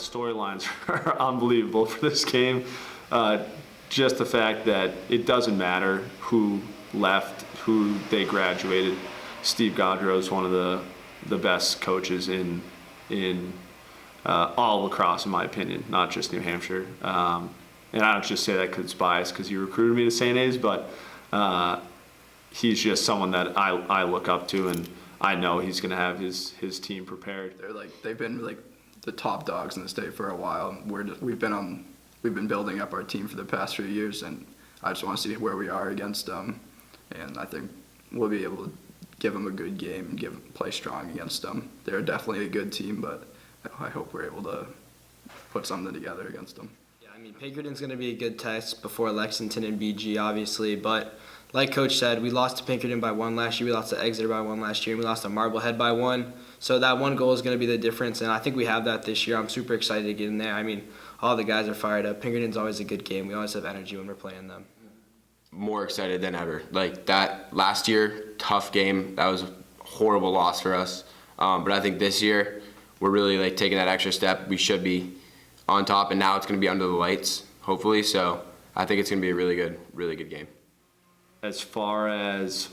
storylines are unbelievable for this game. Just the fact that it doesn't matter who left, who they graduated. Steve Gaudreau is one of the best coaches in all lacrosse, in my opinion, not just New Hampshire. And I don't just say that because it's biased, because he recruited me to St. A's, but he's just someone that I look up to, and I know he's going to have his team prepared. They've been the top dogs in the state for a while. We've been building up our team for the past few years, and I just want to see where we are against them. And I think we'll be able to give them a good game and play strong against them. They're definitely a good team, but I hope we're able to put something together against them. Yeah, I mean, Pinkerton's going to be a good test before Lexington and BG, obviously, but like Coach said, we lost to Pinkerton by 1 last year, we lost to Exeter by 1 last year, and we lost to Marblehead by 1. So that one goal is going to be the difference, and I think we have that this year. I'm super excited to get in there. I mean, all the guys are fired up. Pinkerton's always a good game. We always have energy when we're playing them. More excited than ever. That last year, tough game. That was a horrible loss for us. But I think this year, we're really taking that extra step. We should be on top, and now it's going to be under the lights, hopefully. So I think it's going to be a really good game. As far as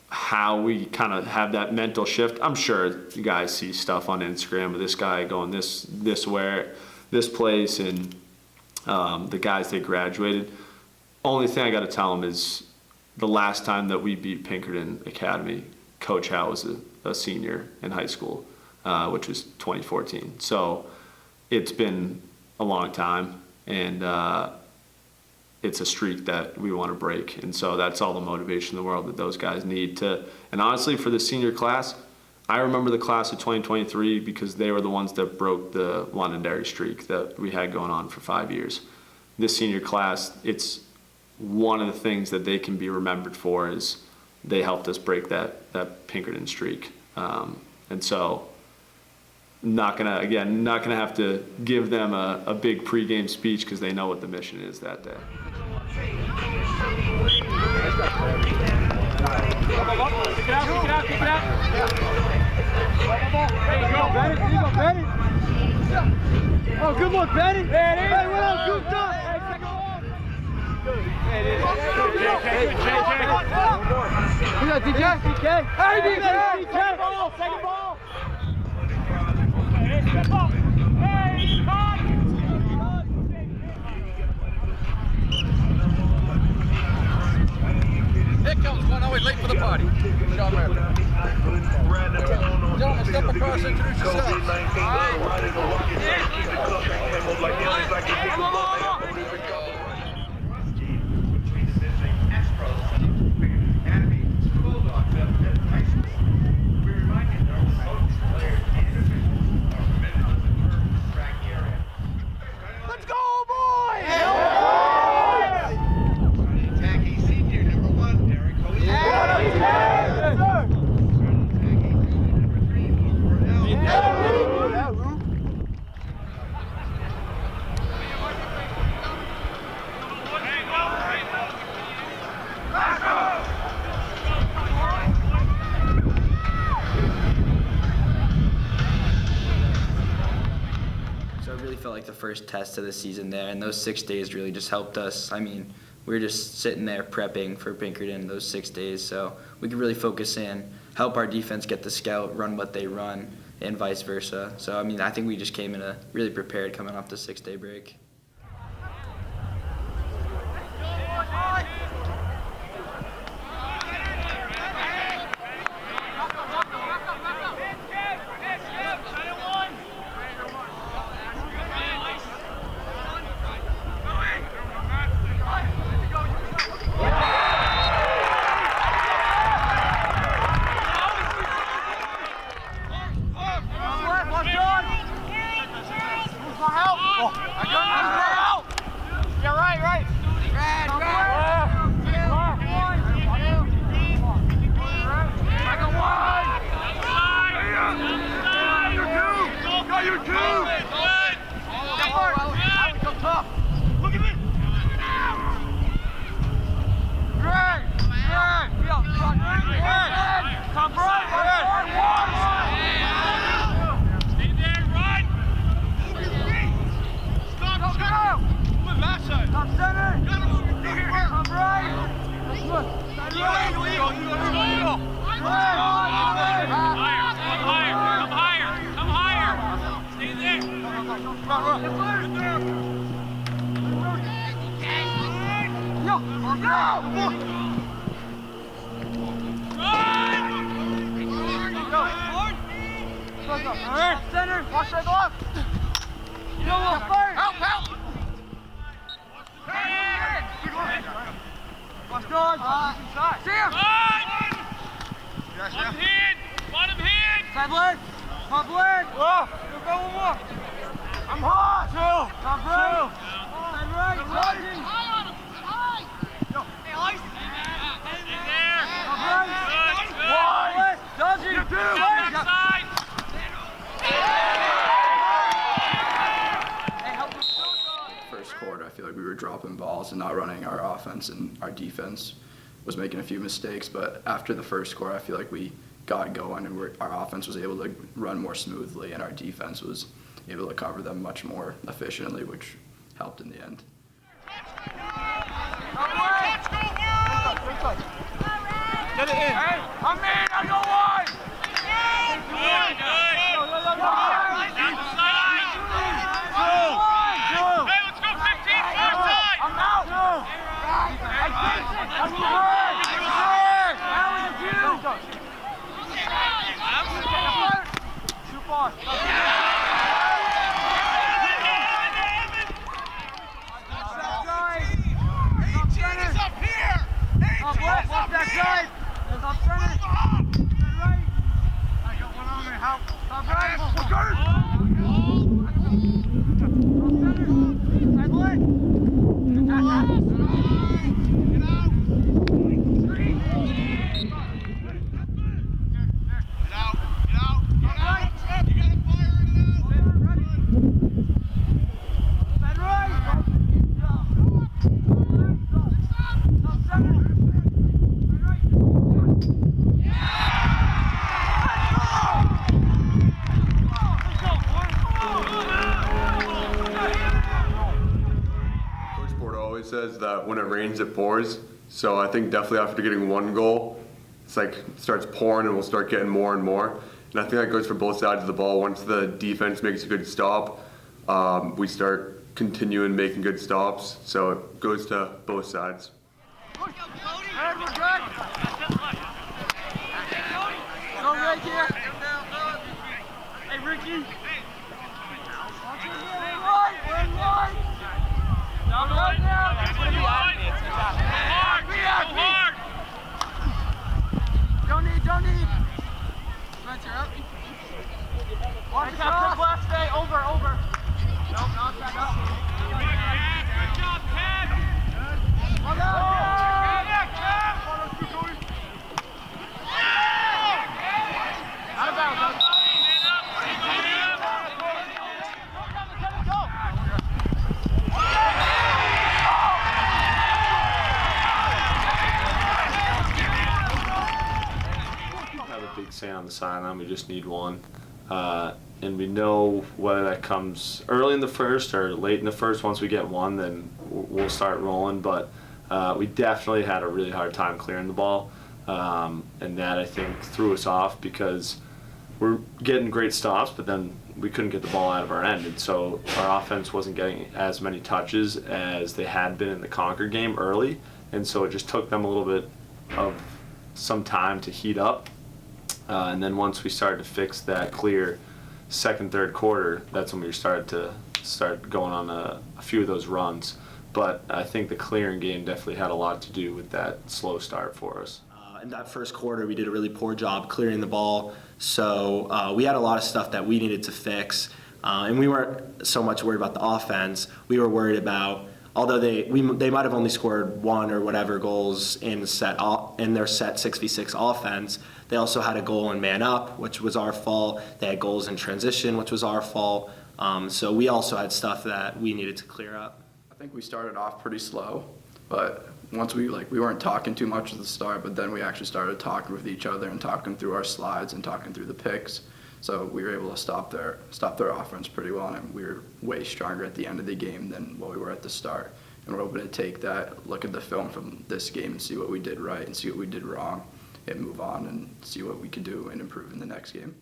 how we kind of have that mental shift, I'm sure you guys see stuff on Instagram of this guy going this place, and the guys that graduated. Only thing I got to tell them is the last time that we beat Pinkerton Academy, Coach Howe was a senior in high school, which was 2014. So it's been a long time, and it's a streak that we want to break. And so that's all the motivation in the world that those guys need to. And honestly, for the senior class, I remember the class of 2023 because they were the ones that broke the Londonderry streak that we had going on for 5 years. This senior class, it's one of the things that they can be remembered for is they helped us break that Pinkerton streak. And so not gonna have to give them a big pregame speech because they know what the mission is that day. Oh, good look, Benny. Hey, what else? Good stuff. Hey, second ball. Who's that, DJ? DJ. Hey, DJ. Second ball. Second ball. Here comes one always late for the party. Sean Murphy. Gentlemen, step across, introduce yourselves. Let's go, boys! Tacky senior, number 1, Derek Holy. So it really felt like the first test of the season there, and those 6 days really just helped us. I mean, we were just sitting there prepping for Pinkerton those 6 days, so we could really focus in, help our defense get the scout, run what they run, and vice versa. So, I mean, I think we just came in really prepared coming off the 6-day break. Help! Oh, I got Center, watch that left. Help, help. Watch God. See him. Bottom hand. Side leg. Top leg. Go one more. I'm hot. Two. Top right. Side right. Rising. High on him. High. Hey, ice. In there. Top right. Good. Dodging. Two. Side. First quarter, I feel like we were dropping balls and not running our offense, and our defense was making a few mistakes. But after the first quarter, I feel like we got going, and our offense was able to run more smoothly, and our defense was able to cover them much more efficiently, which helped in the end. Get it in. Hey, I'm in. I go wide. Says that when it rains it pours, so I think definitely after getting one goal it's like it starts pouring and we'll start getting more and more, and I think that goes for both sides of the ball. Once the defense makes a good stop, we start continuing making good stops, so it goes to both sides. Go right here. Hey Ricky. Right now. It's gonna be hard. Don't need. Spencer up. Watch the top left, stay over. Nope, not back up. Good job, Ted. One out of bounds. Big say on the sideline. We just need one, and we know whether that comes early in the first or late in the first. Once we get one, then we'll start rolling. But we definitely had a really hard time clearing the ball, and that I think threw us off because we're getting great stops, but then we couldn't get the ball out of our end, and so our offense wasn't getting as many touches as they had been in the Concord game early, and so it just took them a little bit of some time to heat up. And then once we started to fix that clear second, third quarter, that's when we started going on a few of those runs. But I think the clearing game definitely had a lot to do with that slow start for us. In that first quarter, we did a really poor job clearing the ball. So we had a lot of stuff that we needed to fix. And we weren't so much worried about the offense. We were worried about, although they might have only scored one or whatever goals in their set 6v6 offense, they also had a goal in man up, which was our fault. They had goals in transition, which was our fault. So we also had stuff that we needed to clear up. I think we started off pretty slow, but once we weren't talking too much at the start, but then we actually started talking with each other and talking through our slides and talking through the picks. So we were able to stop their offense pretty well, and we were way stronger at the end of the game than what we were at the start. and we're hoping to take that, look at the film from this game and see what we did right and see what we did wrong, and move on and see what we can do and improve in the next game.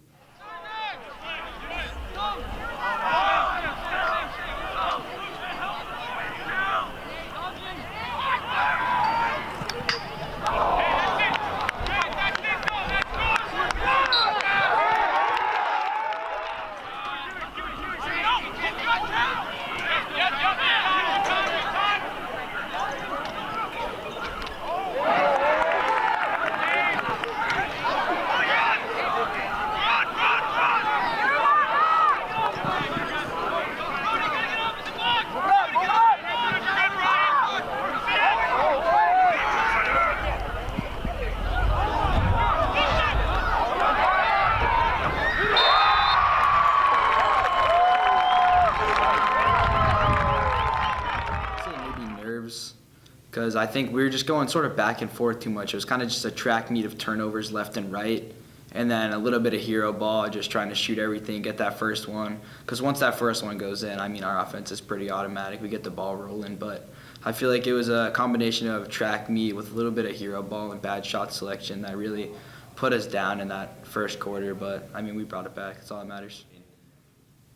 Because I think we were just going sort of back and forth too much. It was kind of just a track meet of turnovers left and right, and then a little bit of hero ball, just trying to shoot everything, get that first one. Because once that first one goes in, I mean, our offense is pretty automatic. We get the ball rolling, but I feel like it was a combination of track meet with a little bit of hero ball and bad shot selection that really put us down in that first quarter. But, I mean, we brought it back. That's all that matters.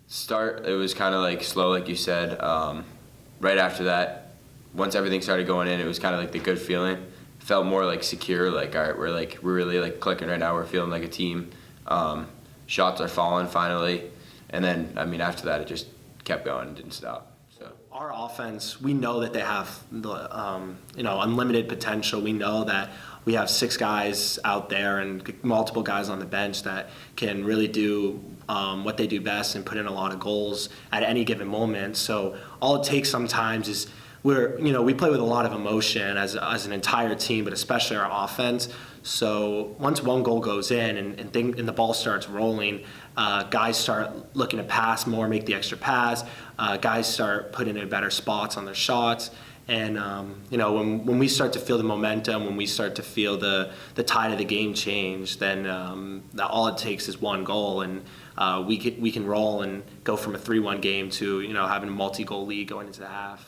Start, it was kind of like slow, like you said. Right after that, once everything started going in, it was kind of like the good feeling. Felt more like secure, like, all right, we're really like clicking right now. We're feeling like a team. Shots are falling finally. And then, I mean, after that, it just kept going and didn't stop. So our offense, we know that they have the unlimited potential. We know that we have 6 guys out there and multiple guys on the bench that can really do what they do best and put in a lot of goals at any given moment. So all it takes sometimes is we play with a lot of emotion as an entire team, but especially our offense. So once one goal goes in and the ball starts rolling, guys start looking to pass more, make the extra pass. Guys start putting in better spots on their shots. And when we start to feel the momentum, when we start to feel the tide of the game change, then all it takes is one goal, and we can roll and go from a 3-1 game to having a multi-goal lead going into the half.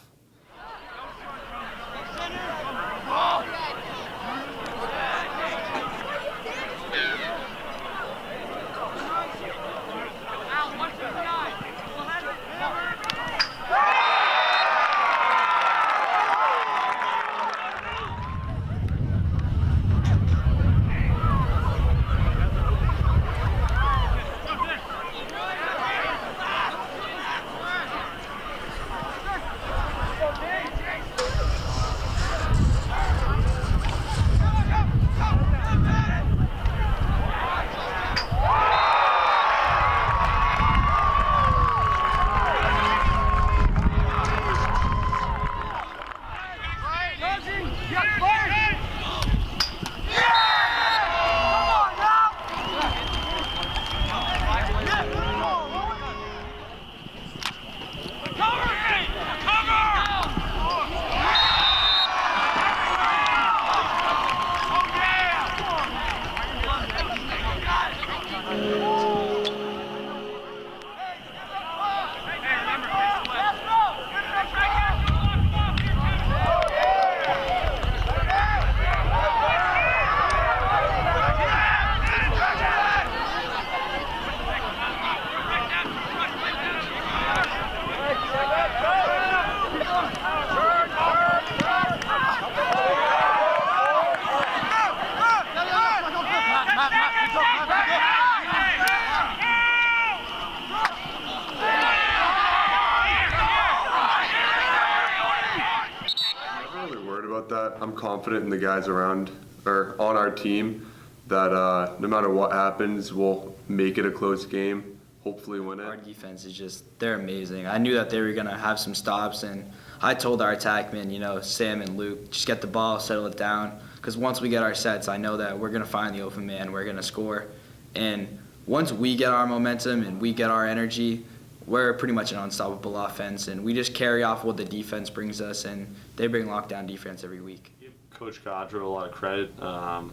I'm confident in the guys around or on our team that no matter what happens, we'll make it a close game, hopefully win Our it. defense is they're amazing. I knew that they were going to have some stops, and I told our attackmen, Sam and Luke, just get the ball, settle it down, because once we get our sets, I know that we're going to find the open man, we're going to score. And once we get our momentum and we get our energy, we're pretty much an unstoppable offense, and we just carry off what the defense brings us, and they bring lockdown defense every week. Give Coach Godreau a lot of credit.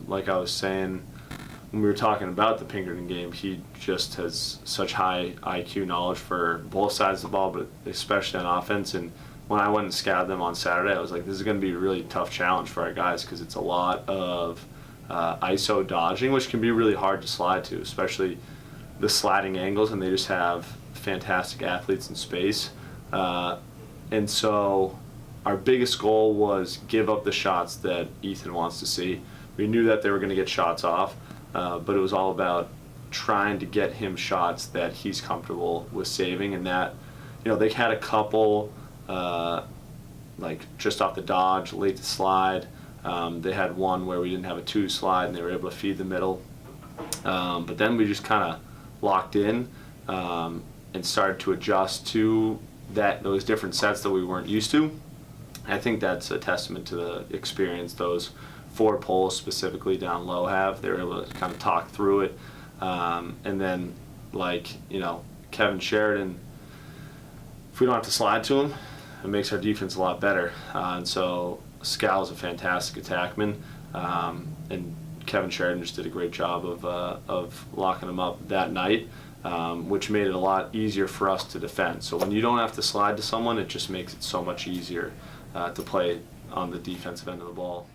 Like I was saying, when we were talking about the Pinkerton game, he just has such high IQ knowledge for both sides of the ball, but especially on offense. And when I went and scouted them on Saturday, I was like, this is going to be a really tough challenge for our guys because it's a lot of ISO dodging, which can be really hard to slide to, especially the sliding angles, and they just have fantastic athletes in space. And so our biggest goal was give up the shots that Ethan wants to see. We knew that they were going to get shots off, but it was all about trying to get him shots that he's comfortable with saving, and that, they had a couple like just off the dodge, late to slide. They had one where we didn't have a 2 slide and they were able to feed the middle. But then we just kind of locked in and started to adjust to those different sets that we weren't used to. I think that's a testament to the experience those 4 poles specifically down low have. They were able to kind of talk through it. And then, Kevin Sheridan, if we don't have to slide to him, it makes our defense a lot better. And so Scal's a fantastic attackman, and Kevin Sheridan just did a great job of locking him up that night, which made it a lot easier for us to defend. So when you don't have to slide to someone, it just makes it so much easier to play on the defensive end of the ball.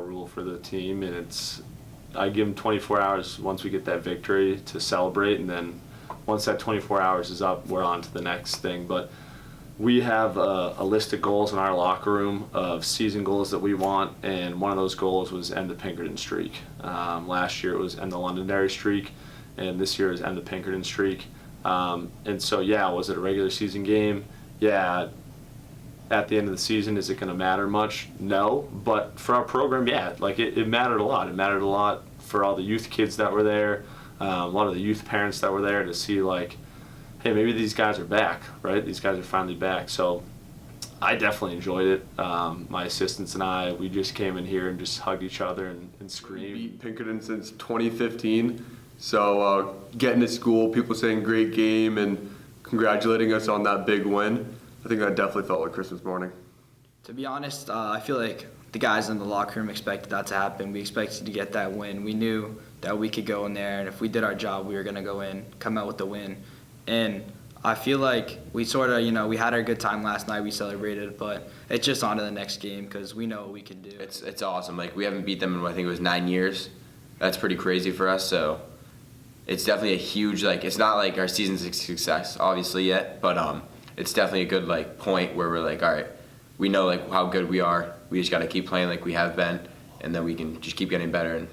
Rule for the team, and I give them 24 hours once we get that victory to celebrate, and then once that 24 hours is up, we're on to the next thing. But we have a list of goals in our locker room of season goals that we want, and one of those goals was end the Pinkerton streak. Last year it was end the Londonderry streak, and this year is end the Pinkerton streak. And so, was it a regular season game? Yeah. At the end of the season, is it going to matter much? No. But for our program, it mattered a lot. It mattered a lot for all the youth kids that were there, a lot of the youth parents that were there to see, hey, maybe these guys are back, right? These guys are finally back. So I definitely enjoyed it. My assistants and I, we just came in here and just hugged each other and screamed. Beat Pinkerton since 2015. So getting to school, people saying great game and congratulating us on that big win, I think that definitely felt like Christmas morning. To be honest, I feel like the guys in the locker room expected that to happen. We expected to get that win. We knew that we could go in there, and if we did our job, we were going to go in, come out with the win. And I feel like we sort of, we had our good time last night. We celebrated, but it's just on to the next game because we know what we can do. It's awesome. We haven't beat them in, I think it was 9 years. That's pretty crazy for us, so it's definitely a huge, it's not like our season's a success, obviously, yet, but it's definitely a good point where we're all right, we know how good we are. We just got to keep playing like we have been, and then we can just keep getting better and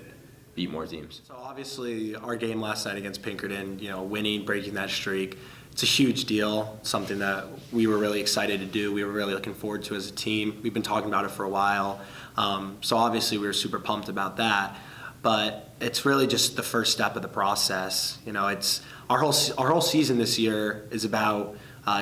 beat more teams. So obviously our game last night against Pinkerton, winning, breaking that streak, it's a huge deal, something that we were really excited to do. We were really looking forward to as a team. We've been talking about it for a while. So obviously we were super pumped about that. But it's really just the first step of the process. It's our whole season this year is about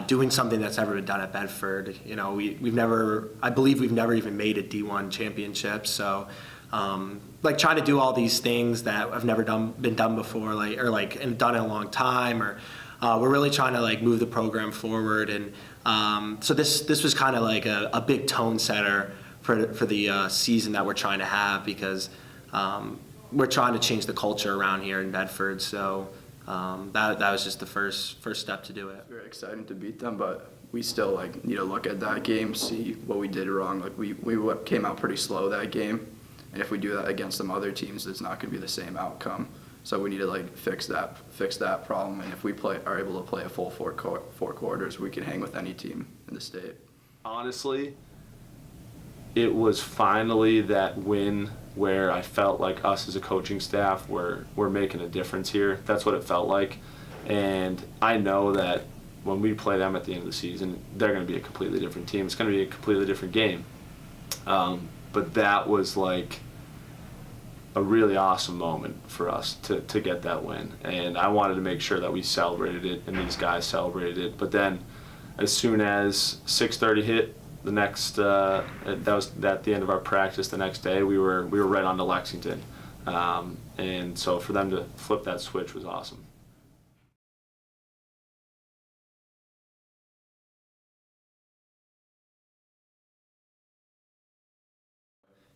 doing something that's never been done at Bedford. I believe we've never even made a D1 championship. So, trying to do all these things that have never been done before, and done in a long time, or we're really trying to like move the program forward. And so this was kind of like a big tone setter for the season that we're trying to have, because we're trying to change the culture around here in Bedford. So that was just the first step to do it. It's very exciting to beat them, but we still like need to look at that game, see what we did wrong. Like we came out pretty slow that game, and if we do that against some other teams, it's not going to be the same outcome. So we need to like fix that problem, and if we are able to play a full four quarters, we can hang with any team in the state. Honestly, it was finally that win where I felt like us as a coaching staff we're making a difference here. That's what it felt like. And I know that when we play them at the end of the season, they're going to be a completely different team. It's going to be a completely different game. But that was like a really awesome moment for us to get that win. And I wanted to make sure that we celebrated it and these guys celebrated it. But then as soon as 6:30 hit, the next that was at the end of our practice the next day, we were right on to Lexington. And so for them to flip that switch was awesome.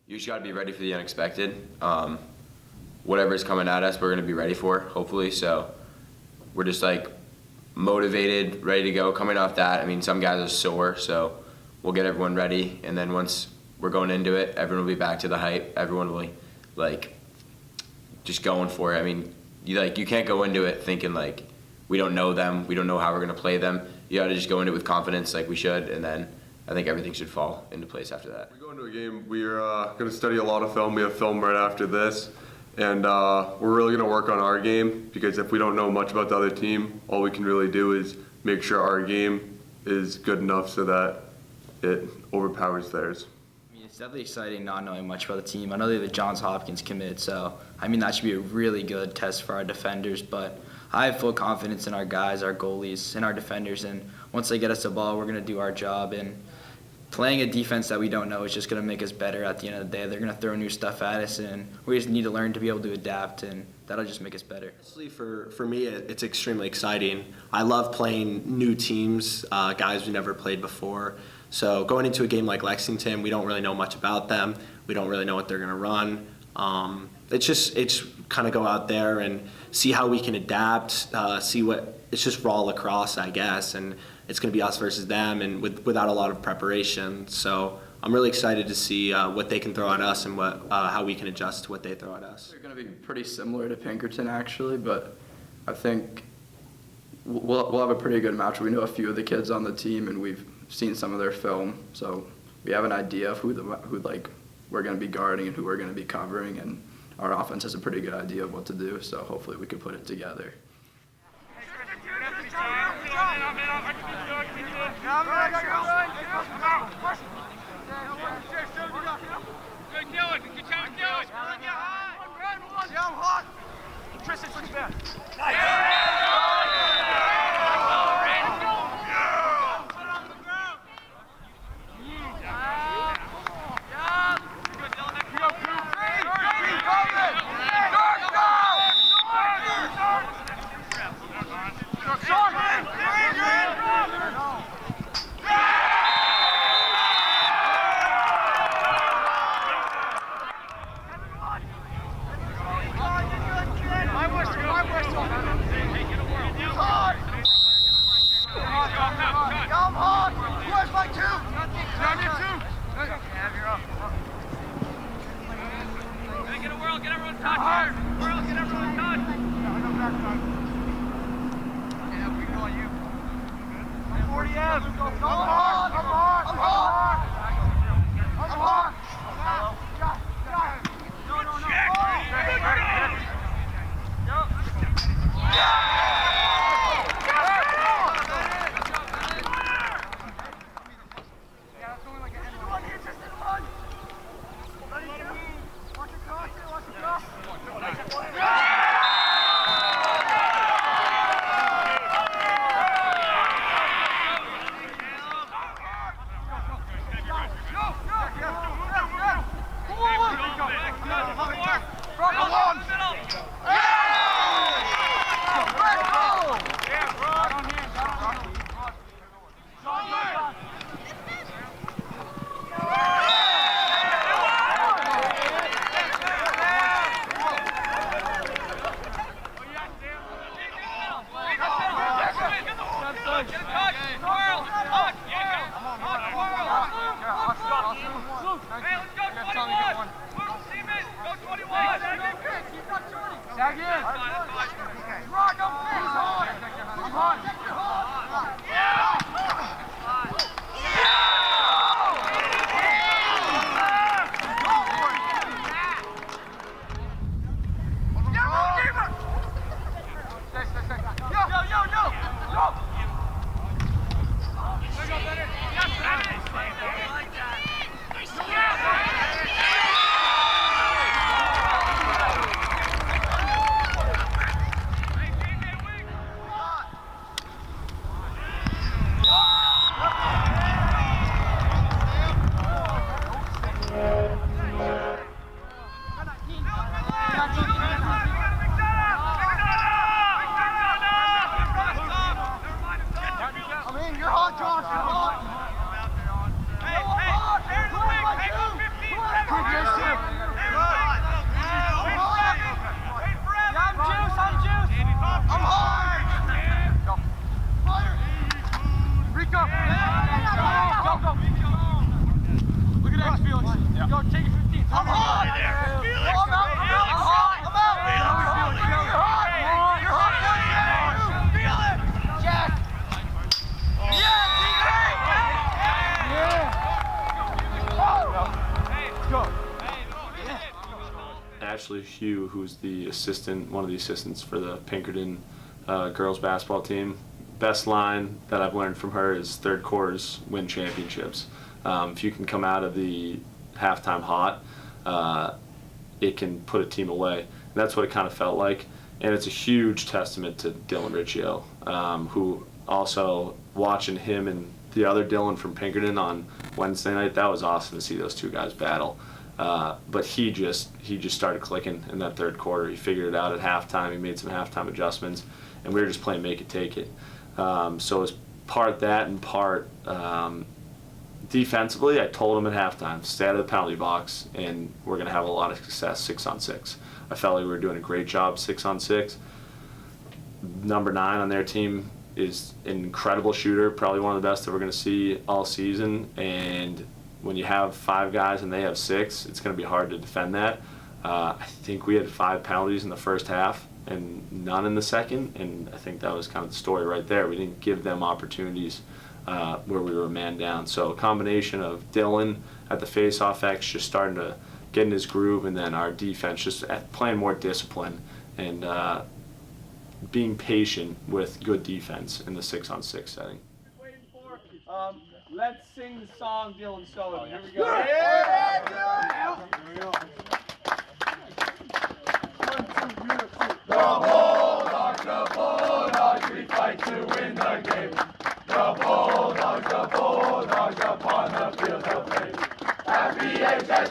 You just got to be ready for the unexpected. Whatever's coming at us, we're going to be ready for, hopefully. So we're just like motivated, ready to go. Coming off that, I mean, some guys are sore, so we'll get everyone ready. And then once we're going into it, everyone will be back to the hype. Everyone will be like just going for it. I mean, you can't go into it thinking like we don't know them, we don't know how we're going to play them. You got to just go into it with confidence like we should, and then I think everything should fall into place after that. We go into a game, we're going to study a lot of film. We have film right after this, and we're really going to work on our game, because if we don't know much about the other team, all we can really do is make sure our game is good enough so that it overpowers theirs. I mean, it's definitely exciting not knowing much about the team. I know they're the Johns Hopkins commit, so I mean that should be a really good test for our defenders, but I have full confidence in our guys, our goalies, and our defenders, and once they get us the ball, we're going to do our job. And playing a defense that we don't know is just going to make us better at the end of the day. They're going to throw new stuff at us, and we just need to learn to be able to adapt, and that'll just make us better. Honestly, for me, it's extremely exciting. I love playing new teams, guys we never played before. So going into a game like Lexington, we don't really know much about them. We don't really know what they're going to run. It's kind of go out there and see how we can adapt, it's just raw lacrosse, I guess, and it's going to be us versus them, and without a lot of preparation. So I'm really excited to see what they can throw at us and how we can adjust to what they throw at us. They're going to be pretty similar to Pinkerton, actually, but I think we'll have a pretty good match. We know a few of the kids on the team, and we've seen some of their film, so we have an idea of who we're going to be guarding and who we're going to be covering, and our offense has a pretty good idea of what to do, so hopefully we can put it together. Ashley Hugh, who's one of the assistants for the Pinkerton girls basketball team. Best line that I've learned from her is third quarters win championships. If you can come out of the halftime hot, it can put a team away. And that's what it kind of felt like. And it's a huge testament to Dylan Riccio, who also, watching him and the other Dylan from Pinkerton on Wednesday night, that was awesome to see those two guys battle. But he just started clicking in that third quarter. He figured it out at halftime. He made some halftime adjustments, and we were just playing make it, take it. So it was part that and part defensively. I told him at halftime, stay out of the penalty box, and we're going to have a lot of success 6-on-6. I felt like we were doing a great job 6-on-6. Number 9 on their team is an incredible shooter, probably one of the best that we're going to see all season. And when you have 5 guys and they have 6, it's going to be hard to defend that. I think we had 5 penalties in the first half and none in the second, and I think that was kind of the story right there. We didn't give them opportunities where we were a man down. So a combination of Dylan at the face-off X just starting to get in his groove, and then our defense just playing more discipline and being patient with good defense in the 6-on-6 setting. Waiting for, let's sing the song Dylan Stone. Here we go. Yeah! Here we go. The Bulldogs, we fight to win the game. The Bulldogs upon the field of fame. Happy HS,